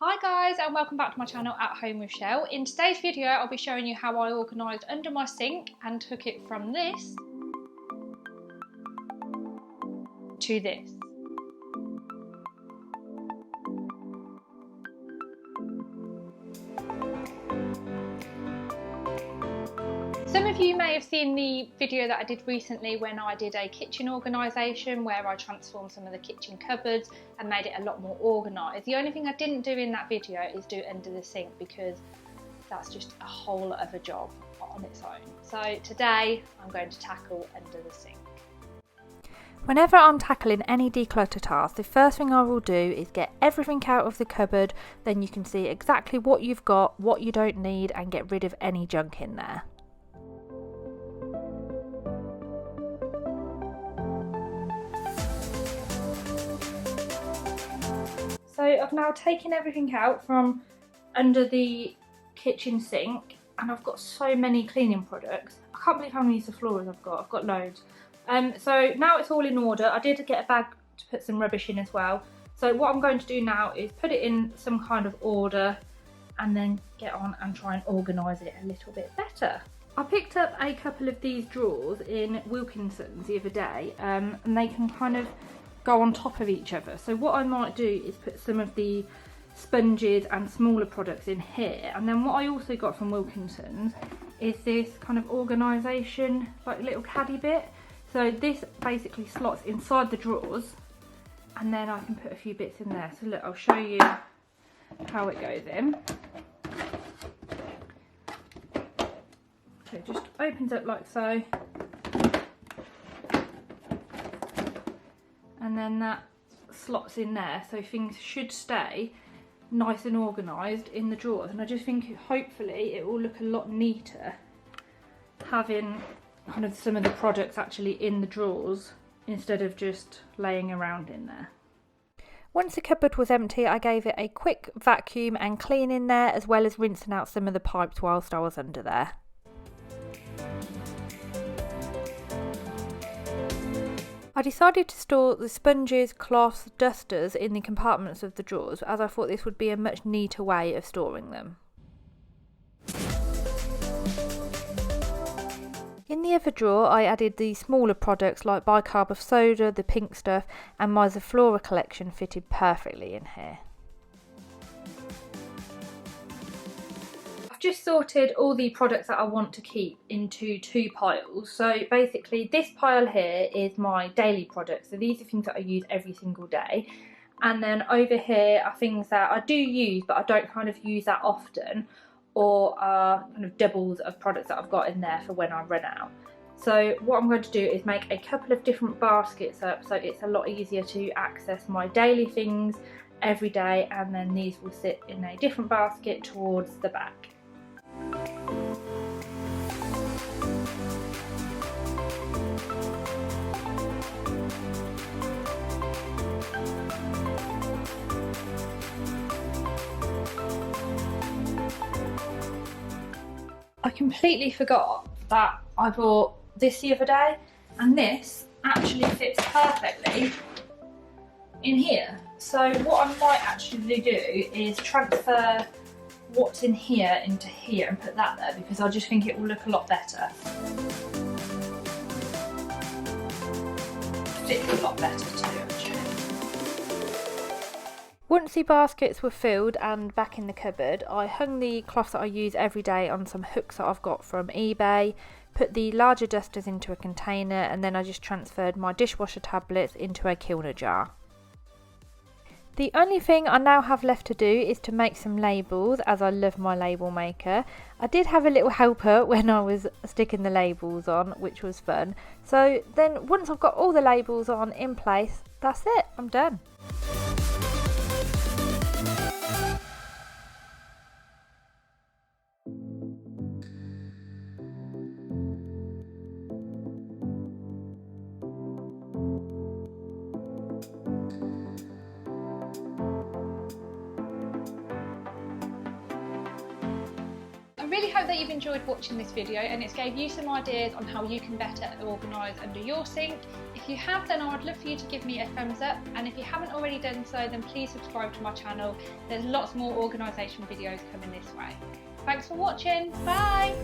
Hi guys, and welcome back to my channel At Home with Shell. In today's video I'll be showing you how I organised under my sink and took it from this to this. Some of you may have seen the video that I did recently when I did a kitchen organisation where I transformed some of the kitchen cupboards and made it a lot more organised. The only thing I didn't do in that video is do under the sink because that's just a whole lot of a job on its own. So today I'm going to tackle under the sink. Whenever I'm tackling any declutter task, the first thing I will do is get everything out of the cupboard, then you can see exactly what you've got, what you don't need, and get rid of any junk in there. So I've now taken everything out from under the kitchen sink and I've got so many cleaning products. I can't believe how many Declutters I've got loads. So now it's all in order. I did get a bag to put some rubbish in as well. So what I'm going to do now is put it in some kind of order and then get on and try and organise it a little bit better. I picked up a couple of these drawers in Wilkinson's the other day and they can kind of go on top of each other. So what I might do is put some of the sponges and smaller products in here, and then what I also got from Wilkinson's is this kind of organisation like little caddy bit. So this basically slots inside the drawers and then I can put a few bits in there. So look, I'll show you how it goes in. So it just opens up like so. And then that slots in there, so things should stay nice and organised in the drawers. And I just think hopefully it will look a lot neater having kind of some of the products actually in the drawers instead of just laying around in there. Once the cupboard was empty, I gave it a quick vacuum and clean in there, as well as rinsing out some of the pipes whilst I was under there. I decided to store the sponges, cloths, dusters in the compartments of the drawers, as I thought this would be a much neater way of storing them. In the other drawer I added the smaller products like bicarb of soda, the pink stuff, and my Declutter collection fitted perfectly in here. Just sorted all the products that I want to keep into two piles. So basically this pile here is my daily products, so these are things that I use every single day, and then over here are things that I do use but I don't kind of use that often, or are kind of doubles of products that I've got in there for when I run out. So what I'm going to do is make a couple of different baskets up so it's a lot easier to access my daily things every day, and then these will sit in a different basket towards the back. I completely forgot that I bought this the other day, and this actually fits perfectly in here. So what I might actually do is transfer what's in here into here and put that there, because I just think it will look a lot better. Fits a lot better too, actually. Once the baskets were filled and back in the cupboard, I hung the cloths that I use every day on some hooks that I've got from eBay, put the larger dusters into a container, and then I just transferred my dishwasher tablets into a Kilner jar. The only thing I now have left to do is to make some labels, as I love my label maker. I did have a little helper when I was sticking the labels on, which was fun. So then once I've got all the labels on in place, that's it, I'm done. really hope that you've enjoyed watching this video and it's gave you some ideas on how you can better organise under your sink. If you have, then I would love for you to give me a thumbs up, and if you haven't already done so, then please subscribe to my channel. There's lots more organisation videos coming this way. Thanks for watching, bye!